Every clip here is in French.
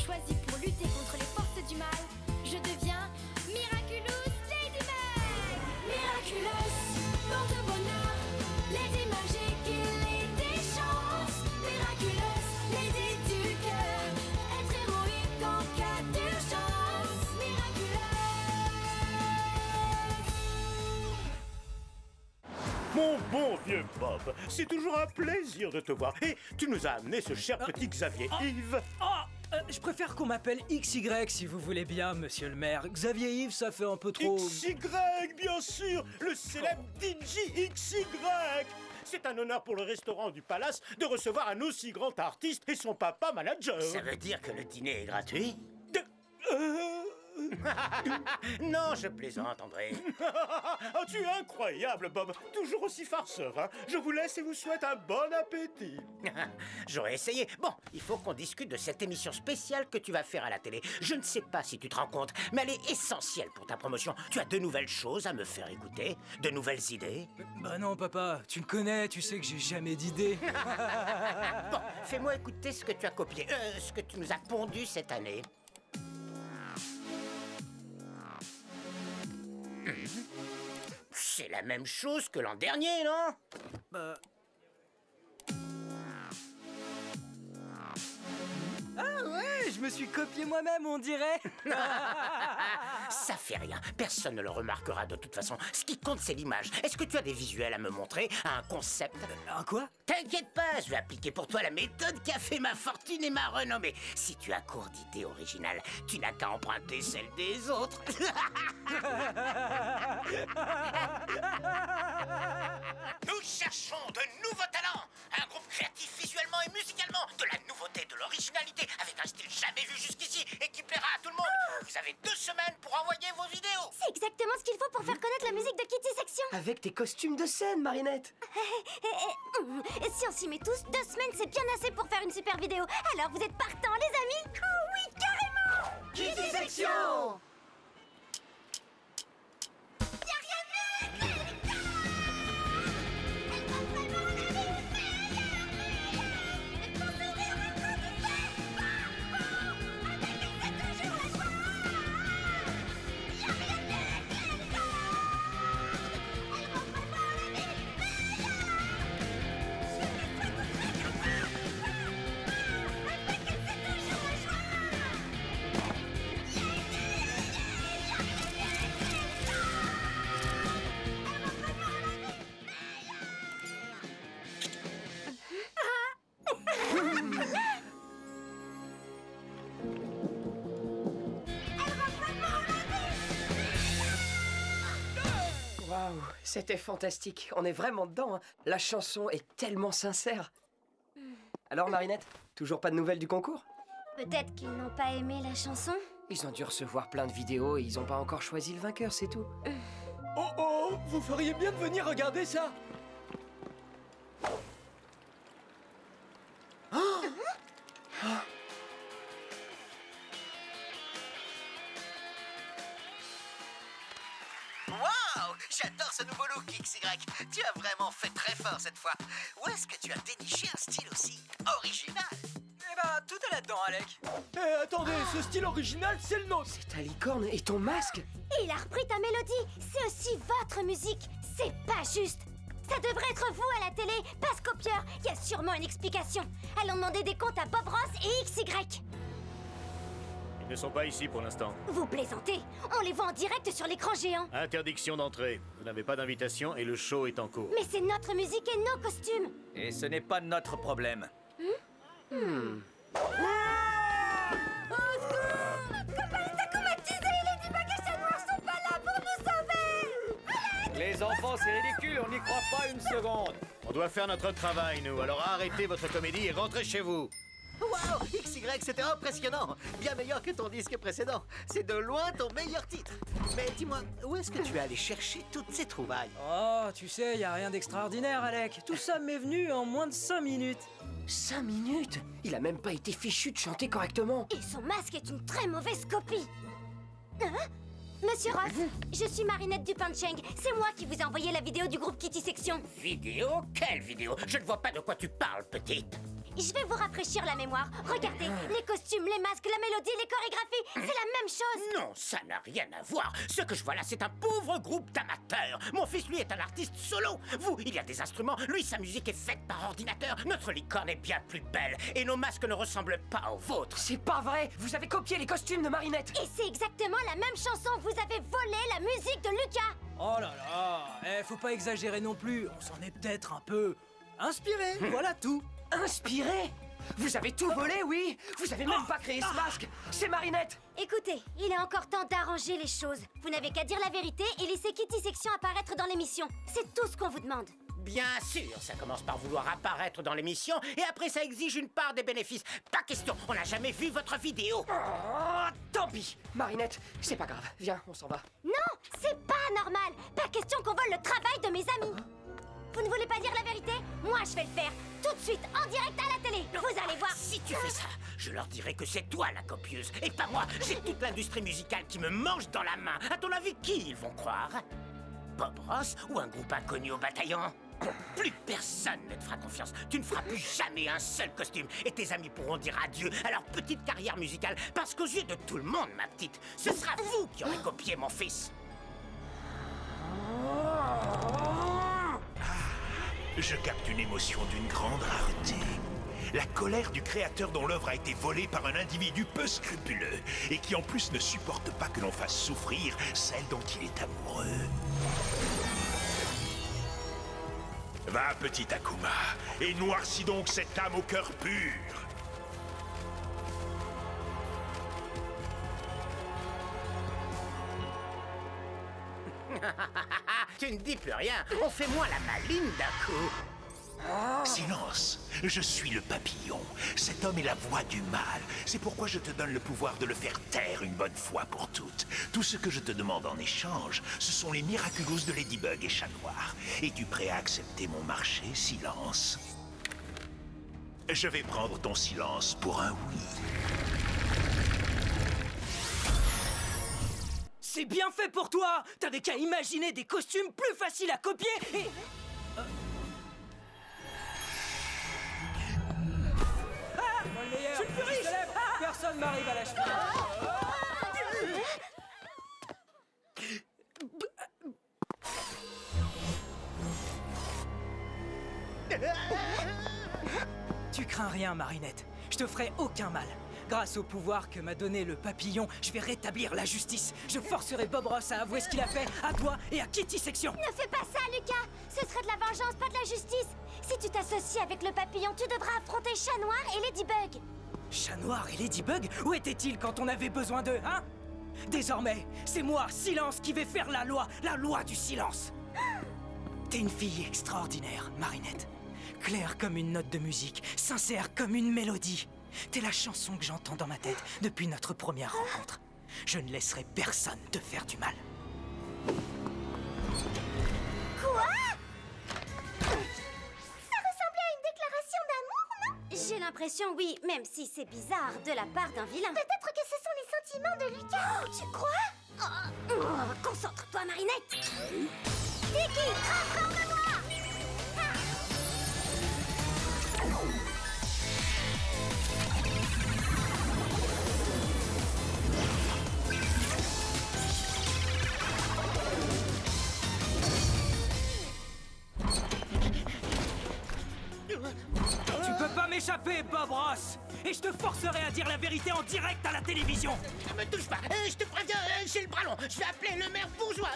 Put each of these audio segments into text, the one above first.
choisi pour lutter contre les forces du mal. Je deviens Miraculous Ladybug. Miraculous, porte-bonheur, Lady magique et Lady chance. Miraculous, Lady du cœur, être héroïque en cas d'urgence. Miraculous. Mon bon vieux Bob, c'est toujours un plaisir de te voir. Et tu nous as amené ce cher petit Xavier Yves. Je préfère qu'on m'appelle XY si vous voulez bien, monsieur le maire. Xavier Yves, ça fait un peu trop... XY, bien sûr, le célèbre DJ XY. C'est un honneur pour le restaurant du Palace de recevoir un aussi grand artiste et son papa manager. Ça veut dire que le dîner est gratuit? De- Non, je plaisante, André. Oh, tu es incroyable, Bob. Toujours aussi farceur, hein. Je vous laisse et vous souhaite un bon appétit. J'aurais essayé. Bon, il faut qu'on discute de cette émission spéciale que tu vas faire à la télé. Je ne sais pas si tu te rends compte, mais elle est essentielle pour ta promotion. Tu as de nouvelles choses à me faire écouter, de nouvelles idées. Bah non, papa, tu me connais, tu sais que j'ai jamais d'idée. Bon, fais-moi écouter ce que tu as copié, ce que tu nous as pondu cette année. C'est la même chose que l'an dernier, non? Ah ouais, je me suis copié moi-même, on dirait. Ça fait rien, personne ne le remarquera de toute façon. Ce qui compte, c'est l'image. Est-ce que tu as des visuels à me montrer, un concept? Un quoi? T'inquiète pas, je vais appliquer pour toi la méthode qui a fait ma fortune et ma renommée. Si tu as court d'idées originales, tu n'as qu'à emprunter celles des autres. Nous cherchons de nouveaux talents, un groupe créatif visuellement et musicalement, de la nouveauté, de l'originalité, avec un style jamais vu jusqu'ici et qui plaira à tout le monde. Vous avez 2 semaines pour envoyer vos vidéos. C'est exactement ce qu'il faut pour faire connaître la musique de Kitty Section. Avec tes costumes de scène, Marinette. Si on s'y met tous, 2 semaines c'est bien assez pour faire une super vidéo. Alors vous êtes partants les amis? Oh oui, carrément! Kitty Section. Waouh, c'était fantastique. On est vraiment dedans, hein. La chanson est tellement sincère. Alors, Marinette, toujours pas de nouvelles du concours? Peut-être qu'ils n'ont pas aimé la chanson. Ils ont dû recevoir plein de vidéos et ils ont pas encore choisi le vainqueur, c'est tout. Oh, vous feriez bien de venir regarder ça. Waouh! J'adore ce nouveau look, XY. Tu as vraiment fait très fort cette fois. Où est-ce que tu as déniché un style aussi original? Eh ben, tout est là-dedans, Alec. Attendez, ce style original, c'est le nôtre. C'est ta licorne et ton masque. Et il a repris ta mélodie. C'est aussi votre musique. C'est pas juste. Ça devrait être vous à la télé, pas ce copieur. Il y a sûrement une explication. Allons demander des comptes à Bob Ross et XY. Ils ne sont pas ici pour l'instant. Vous plaisantez? On les voit en direct sur l'écran géant. Interdiction d'entrée. Vous n'avez pas d'invitation et le show est en cours. Mais c'est notre musique et nos costumes. Et ce n'est pas notre problème. Les enfants, c'est ridicule, on n'y croit pas une seconde. On doit faire notre travail, nous. Alors arrêtez votre comédie et rentrez chez vous. Waouh! XY, c'était impressionnant! Bien meilleur que ton disque précédent. C'est de loin ton meilleur titre. Mais dis-moi, où est-ce que tu es allé chercher toutes ces trouvailles? Oh, tu sais, y a rien d'extraordinaire, Alec. Tout ça m'est venu en moins de 5 minutes. 5 minutes? Il a même pas été fichu de chanter correctement. Et son masque est une très mauvaise copie. Hein? Monsieur Ross, je suis Marinette Dupin-Cheng. C'est moi qui vous ai envoyé la vidéo du groupe Kitty Section. Vidéo? Quelle vidéo? Je ne vois pas de quoi tu parles, petite. je vais vous rafraîchir la mémoire. Regardez, les costumes, les masques, la mélodie, les chorégraphies, c'est la même chose. Non, ça n'a rien à voir. Ce que je vois là, c'est un pauvre groupe d'amateurs. Mon fils, lui, est un artiste solo. Vous, il y a des instruments. Lui, sa musique est faite par ordinateur. Notre licorne est bien plus belle. Et nos masques ne ressemblent pas aux vôtres. C'est pas vrai! Vous avez copié les costumes de Marinette! Et c'est exactement la même chanson. Vous avez volé la musique de Lucas. Oh là là, faut pas exagérer non plus, on s'en est peut-être un peu inspiré, voilà tout. Inspiré? Vous avez tout volé, oui? Vous avez même pas créé ce masque! C'est Marinette! Écoutez, il est encore temps d'arranger les choses. Vous n'avez qu'à dire la vérité et laisser Kitty Section apparaître dans l'émission. C'est tout ce qu'on vous demande. Bien sûr, ça commence par vouloir apparaître dans l'émission et après ça exige une part des bénéfices. Pas question, on n'a jamais vu votre vidéo. Oh, tant pis! Marinette, c'est pas grave. Viens, on s'en va. Non, c'est pas normal. Pas question qu'on vole le travail de mes amis. Vous ne voulez pas dire la vérité? Moi, je vais le faire. Tout de suite, en direct à la télé. Vous allez voir. Si tu fais ça, je leur dirai que c'est toi la copieuse et pas moi. J'ai toute l'industrie musicale qui me mange dans la main. À ton avis, qui ils vont croire? Bob Ross ou un groupe inconnu au bataillon? Plus personne ne te fera confiance. Tu ne feras plus jamais un seul costume et tes amis pourront dire adieu à leur petite carrière musicale parce qu'aux yeux de tout le monde, ma petite, ce sera vous qui aurez copié mon fils. Je capte une émotion d'une grande rareté. La colère du créateur dont l'œuvre a été volée par un individu peu scrupuleux et qui en plus ne supporte pas que l'on fasse souffrir celle dont il est amoureux. Va, petit Akuma, et noircis donc cette âme au cœur pur. Tu ne dis plus rien. On fait moins la maline d'un coup. Silence, je suis le papillon. Cet homme est la voix du mal. C'est pourquoi je te donne le pouvoir de le faire taire une bonne fois pour toutes. Tout ce que je te demande en échange, ce sont les Miraculous de Ladybug et Chat Noir. Es-tu prêt à accepter mon marché, Silence? Je vais prendre ton silence pour un oui. C'est bien fait pour toi. T'avais qu'à imaginer des costumes plus faciles à copier et... Moi le meilleur, je suis le plus riche. Personne m'arrive à la cheville. Tu crains rien, Marinette. Je te ferai aucun mal. Grâce au pouvoir que m'a donné le papillon, je vais rétablir la justice. Je forcerai Bob Ross à avouer ce qu'il a fait à toi et à Kitty Section. Ne fais pas ça, Lucas. Ce serait de la vengeance, pas de la justice. Si tu t'associes avec le papillon, tu devras affronter Chat Noir et Ladybug. Chat Noir et Ladybug, où étaient-ils quand on avait besoin d'eux, hein? Désormais, c'est moi, Silence, qui vais faire la loi du silence. T'es une fille extraordinaire, Marinette. Claire comme une note de musique, sincère comme une mélodie. T'es la chanson que j'entends dans ma tête depuis notre première rencontre. Je ne laisserai personne te faire du mal. Quoi? Ça ressemblait à une déclaration d'amour, non? J'ai l'impression, oui, même si c'est bizarre de la part d'un vilain. Peut-être que ce sont les sentiments de Lucas. Oh, tu crois? Concentre-toi, Marinette. Tiki, transforme-moi! Tu peux pas m'échapper, Bob Ross! Et je te forcerai à dire la vérité en direct à la télévision! Ne me touche pas, je te préviens, j'ai le bras long. Je vais appeler le maire bourgeois.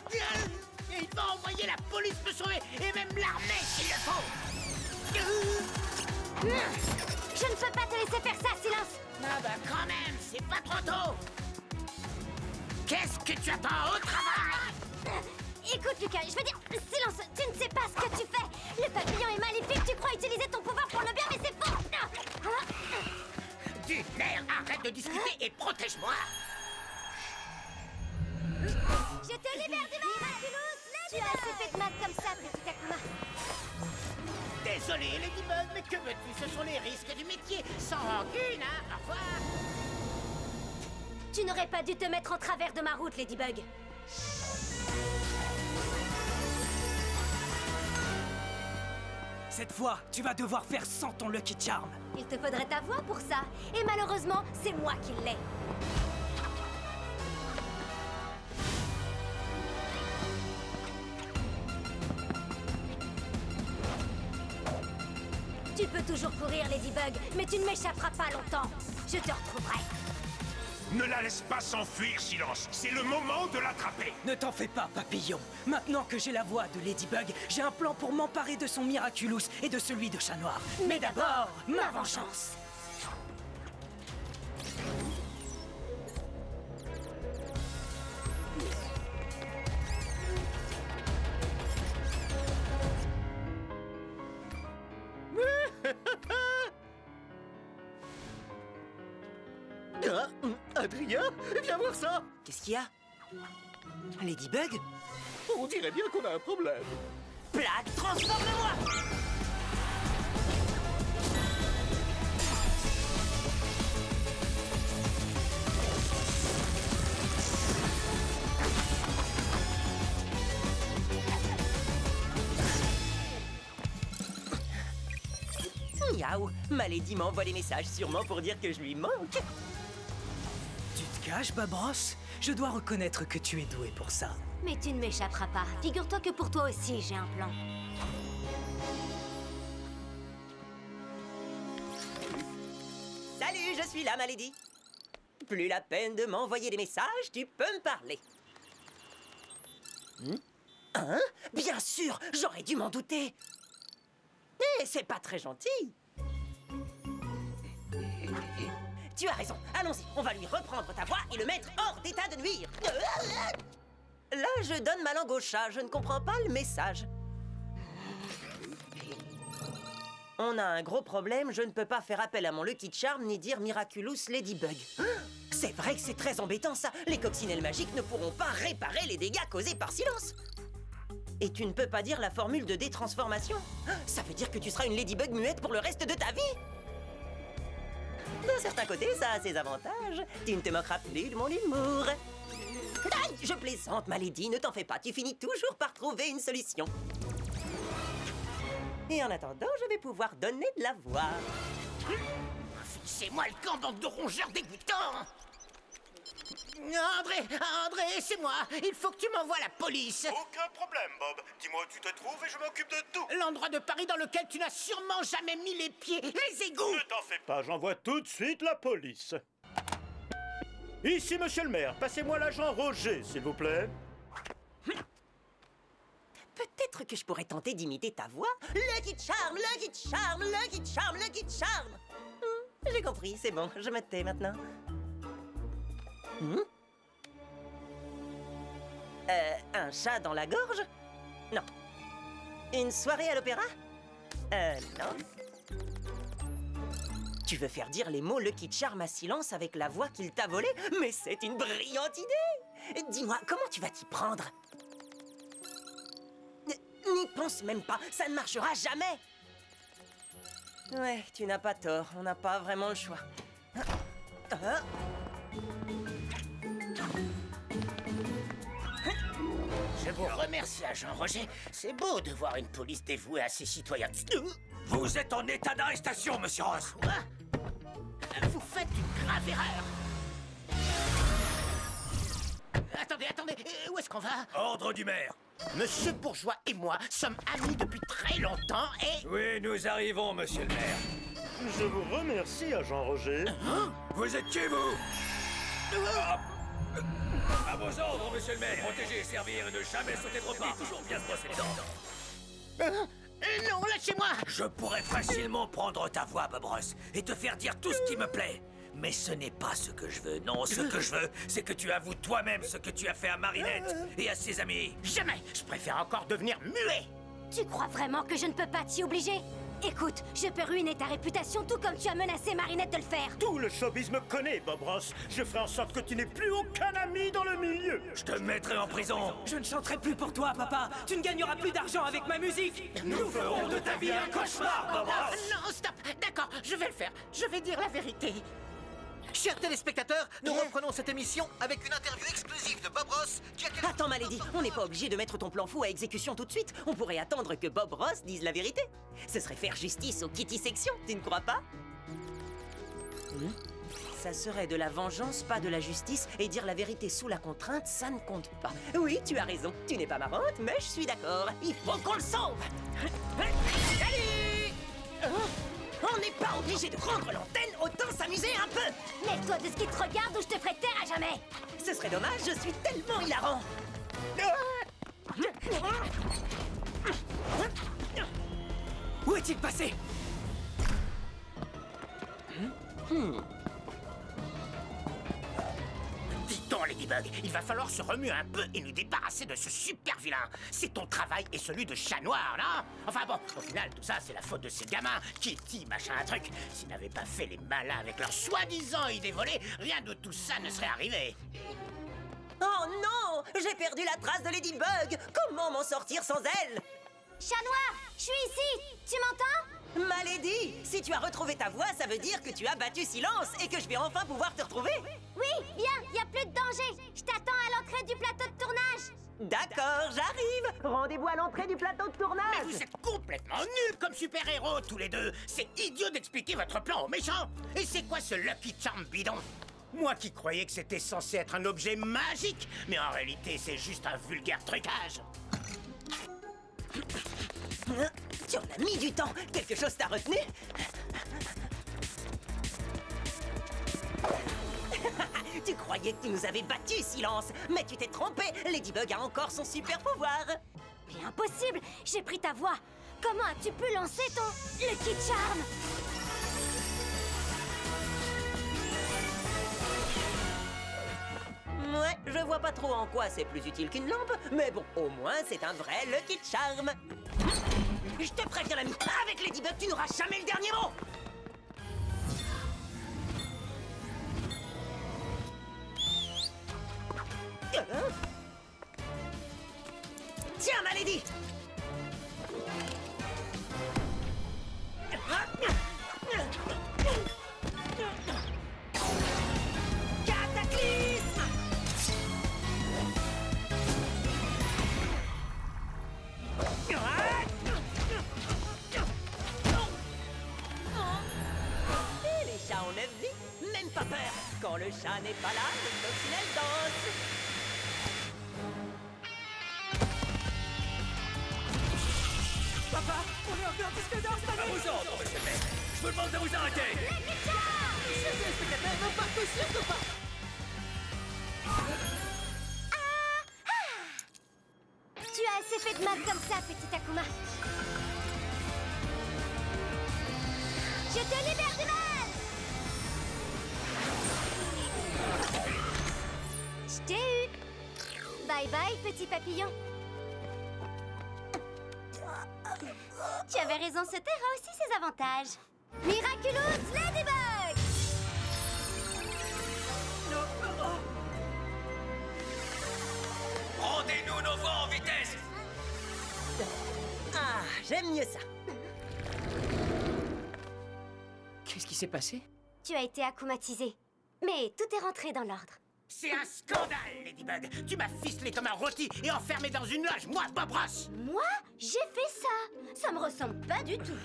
Et il va envoyer la police me sauver et même l'armée s'il le faut. Je ne peux pas te laisser faire ça, Silence. Ah bah quand même, c'est pas trop tôt. Qu'est-ce que tu attends au travail? Écoute, Lucas, je veux dire, Silence, tu ne sais pas ce que tu fais. Le papillon est maléfique, tu crois utiliser ton pouvoir pour le bien, mais c'est faux. Du nerf, arrête de discuter et protège-moi. Je te libère du Miraculous. Tu as assez fait de mal comme ça, petit Akuma. Désolé, Ladybug, mais que veux-tu? Ce sont les risques du métier. Sans rancune, hein? Au revoir. Tu n'aurais pas dû te mettre en travers de ma route, Ladybug. cette fois, tu vas devoir faire sans ton Lucky Charm. Il te faudrait ta voix pour ça. Et malheureusement, c'est moi qui l'ai. Tu peux toujours courir, Ladybug, mais tu ne m'échapperas pas longtemps. Je te retrouverai. Ne la laisse pas s'enfuir, Silence. C'est le moment de l'attraper. Ne t'en fais pas, papillon. Maintenant que j'ai la voix de Ladybug, j'ai un plan pour m'emparer de son Miraculous et de celui de Chat Noir. Mais d'abord, ma vengeance. Ah, Adrien, viens voir ça. Qu'est-ce qu'il y a? Ladybug? On dirait bien qu'on a un problème. Plague, transforme-moi! Miaou, ma Lady m'envoie des messages sûrement pour dire que je lui manque. Tu te caches, Babros? Je dois reconnaître que tu es doué pour ça. Mais tu ne m'échapperas pas. Figure-toi que pour toi aussi, j'ai un plan. Salut, je suis là, ma Lady. Plus la peine de m'envoyer des messages, tu peux me parler. Hein? Bien sûr, j'aurais dû m'en douter. Eh, c'est pas très gentil. Tu as raison, allons-y, on va lui reprendre ta voix et le mettre hors d'état de nuire. Là, je donne ma langue au chat, je ne comprends pas le message. On a un gros problème, je ne peux pas faire appel à mon Lucky Charm ni dire Miraculous Ladybug. C'est vrai que c'est très embêtant ça, les coccinelles magiques ne pourront pas réparer les dégâts causés par Silence. Et tu ne peux pas dire la formule de détransformation? Ça veut dire que tu seras une Ladybug muette pour le reste de ta vie? D'un certain côté, ça a ses avantages. Tu ne te moqueras plus de mon humour. Aïe, je plaisante, ma Lady, ne t'en fais pas, tu finis toujours par trouver une solution. Et en attendant, je vais pouvoir donner de la voix. C'est moi le camp, bande de rongeurs dégoûtants! André, c'est moi! Il faut que tu m'envoies la police! Aucun problème, Bob. Dis-moi où tu te trouves et je m'occupe de tout. L'endroit de Paris dans lequel tu n'as sûrement jamais mis les pieds, les égouts! Ne t'en fais pas, j'envoie tout de suite la police. Ici, monsieur le maire, passez-moi l'agent Roger, s'il vous plaît. Peut-être que je pourrais tenter d'imiter ta voix. Lucky Charm, Lucky Charm, Lucky Charm, Lucky Charm. J'ai compris, c'est bon, je me tais maintenant. Un chat dans la gorge? Non. Une soirée à l'opéra? Non. Tu veux faire dire les mots Lucky Charm à Silence avec la voix qu'il t'a volée? Mais c'est une brillante idée! Dis-moi, comment tu vas t'y prendre? N'y pense même pas, ça ne marchera jamais! Ouais, tu n'as pas tort, on n'a pas vraiment le choix. Je vous remercie, agent Roger. C'est beau de voir une police dévouée à ses citoyens. Vous êtes en état d'arrestation, monsieur Ross. Quoi? Vous faites une grave erreur. Attendez, où est-ce qu'on va? Ordre du maire. Monsieur Bourgeois et moi sommes amis depuis très longtemps et... Oui, nous arrivons, monsieur le maire. Je vous remercie, agent Roger. Vous êtes qui, vous? À vos ordres, monsieur le maire. Protéger, servir et ne jamais sauter de repas. Toujours bien se brosser les dents. Non, lâchez-moi! Je pourrais facilement prendre ta voix, Bob Ross, et te faire dire tout ce qui me plaît. Mais ce n'est pas ce que je veux. Non, ce que je veux, c'est que tu avoues toi-même ce que tu as fait à Marinette et à ses amis. Jamais! Je préfère encore devenir muet! Tu crois vraiment que je ne peux pas t'y obliger? Écoute, je peux ruiner ta réputation tout comme tu as menacé Marinette de le faire. Tout le showbiz me connaît, Bob Ross. Je ferai en sorte que tu n'aies plus aucun ami dans le milieu. Je te mettrai en prison. Je ne chanterai plus pour toi, papa. Tu ne gagneras plus d'argent avec ma musique. Nous ferons de ta vie un cauchemar, Bob Ross. Non, stop! D'accord, je vais le faire. Je vais dire la vérité. Chers téléspectateurs, nous reprenons cette émission avec une interview exclusive de Bob Ross qui a... Attends, Malady, on n'est pas obligé de mettre ton plan fou à exécution tout de suite. On pourrait attendre que Bob Ross dise la vérité. Ce serait faire justice aux Kitty Section, tu ne crois pas? Ça serait de la vengeance, pas de la justice, et dire la vérité sous la contrainte, ça ne compte pas. Oui, tu as raison, tu n'es pas marrante, mais je suis d'accord. Il faut qu'on le sauve. Salut! On n'est pas obligé de rendre l'antenne, autant s'amuser un peu. Lève-toi de ce qui te regarde ou je te ferai taire à jamais. Ce serait dommage, je suis tellement hilarant. Où est-il passé? Dis donc, Ladybug, il va falloir se remuer un peu et nous débarrasser de ce super vilain. C'est ton travail et celui de chat noir, non? Enfin bon, au final, tout ça, c'est la faute de ces gamins, Kitty, machin, un truc. S'ils n'avaient pas fait les malins avec leur soi-disant idée volée, rien de tout ça ne serait arrivé. Oh non! J'ai perdu la trace de Ladybug! Comment m'en sortir sans elle? Chat noir, je suis ici. Tu m'entends? Malady! Si tu as retrouvé ta voix, ça veut dire que tu as battu Silence et que je vais enfin pouvoir te retrouver! Oui, viens, y a plus de danger. Je t'attends à l'entrée du plateau de tournage. D'accord, j'arrive! Rendez-vous à l'entrée du plateau de tournage! Mais vous êtes complètement nuls comme super-héros, tous les deux. C'est idiot d'expliquer votre plan aux méchants. Et c'est quoi ce Lucky Charm bidon? Moi qui croyais que c'était censé être un objet magique, mais en réalité, c'est juste un vulgaire trucage. Tu en as mis du temps! Quelque chose t'a retenu? Tu croyais que tu nous avais battus, Silence! Mais tu t'es trompé! Ladybug a encore son super pouvoir! Mais impossible, j'ai pris ta voix. Comment as-tu pu lancer ton Lucky Charm? Ouais, je vois pas trop en quoi c'est plus utile qu'une lampe, mais bon, au moins c'est un vrai Lucky Charm! Je te préviens, l'ami, avec Ladybug, tu n'auras jamais le dernier mot! Tiens, Malady! Cataclysme! Et les chats ont 9 vies, même pas peur. Quand le chat n'est pas là, les coccinelles dansent. Papa, on est encore disque d'or, À vos ordres, monsieur le maire. Je vous demande de vous arrêter. Chers téléspectateurs, ne partez surtout pas. Tu as assez fait de mal comme ça, petit Akuma. Je te libère du mal. Je t'ai eu. Bye bye, petit papillon. Tu avais raison, ce terre a aussi ses avantages. Miraculous Ladybug! Rendez-nous nos voix en vitesse. Ah, j'aime mieux ça. Qu'est-ce qui s'est passé? Tu as été akumatisé. Mais tout est rentré dans l'ordre. C'est un scandale, Ladybug. Tu m'as ficelé comme un rôti et enfermé dans une loge, moi, Bob Ross. Moi, j'ai fait ça. Ça me ressemble pas du tout.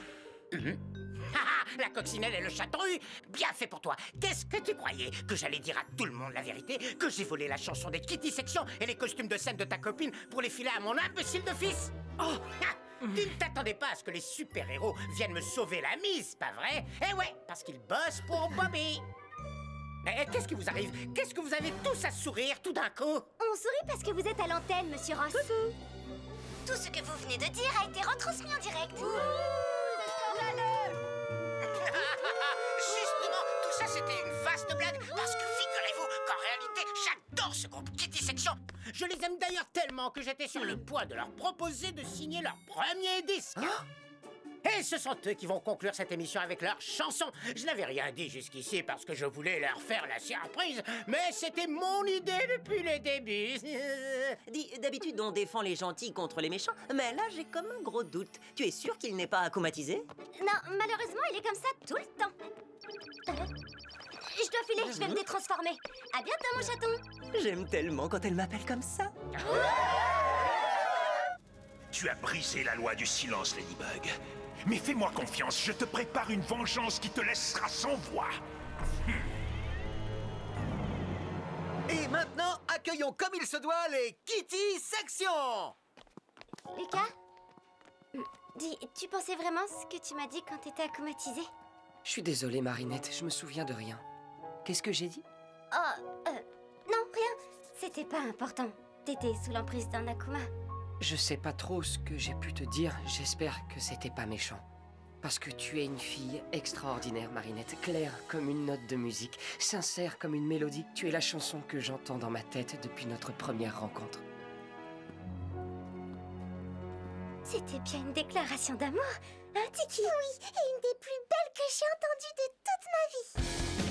La coccinelle et le chaton eu. Bien fait pour toi. Qu'est-ce que tu croyais? Que j'allais dire à tout le monde la vérité? Que j'ai volé la chanson des Kitty Section et les costumes de scène de ta copine pour les filer à mon imbécile de fils? Oh! Tu ne t'attendais pas à ce que les super-héros viennent me sauver la mise, pas vrai? Eh ouais, parce qu'ils bossent pour Bobby. Mais qu'est-ce qui vous arrive? Qu'est-ce que vous avez tous à sourire tout d'un coup? On sourit parce que vous êtes à l'antenne, monsieur Ross. Tout ce que vous venez de dire a été retransmis en direct. Justement, tout ça c'était une vaste blague parce que figurez-vous qu'en réalité, j'adore ce groupe Kitty Section. Je les aime d'ailleurs tellement que j'étais sur le point de leur proposer de signer leur premier disque. Et ce sont eux qui vont conclure cette émission avec leur chanson. Je n'avais rien dit jusqu'ici parce que je voulais leur faire la surprise, mais c'était mon idée depuis le début. Dis, d'habitude on défend les gentils contre les méchants, mais là j'ai comme un gros doute. Tu es sûr qu'il n'est pas akumatisé? Non, malheureusement, il est comme ça tout le temps. Je dois filer, je vais me détransformer. À bientôt, mon chaton. J'aime tellement quand elle m'appelle comme ça. Tu as brisé la loi du silence, Ladybug. Mais fais-moi confiance, je te prépare une vengeance qui te laissera sans voix. Et maintenant, accueillons comme il se doit les Kitty Sections. Lucas, dis, tu pensais vraiment ce que tu m'as dit quand t'étais acomatisé? Je suis désolé, Marinette, je me souviens de rien. Qu'est-ce que j'ai dit? Oh, non, rien. C'était pas important. T'étais sous l'emprise d'un Akuma. Je sais pas trop ce que j'ai pu te dire, j'espère que c'était pas méchant. Parce que tu es une fille extraordinaire, Marinette, claire comme une note de musique, sincère comme une mélodie. Tu es la chanson que j'entends dans ma tête depuis notre première rencontre. C'était bien une déclaration d'amour, hein, Tiki? Oui, et une des plus belles que j'ai entendues de toute ma vie.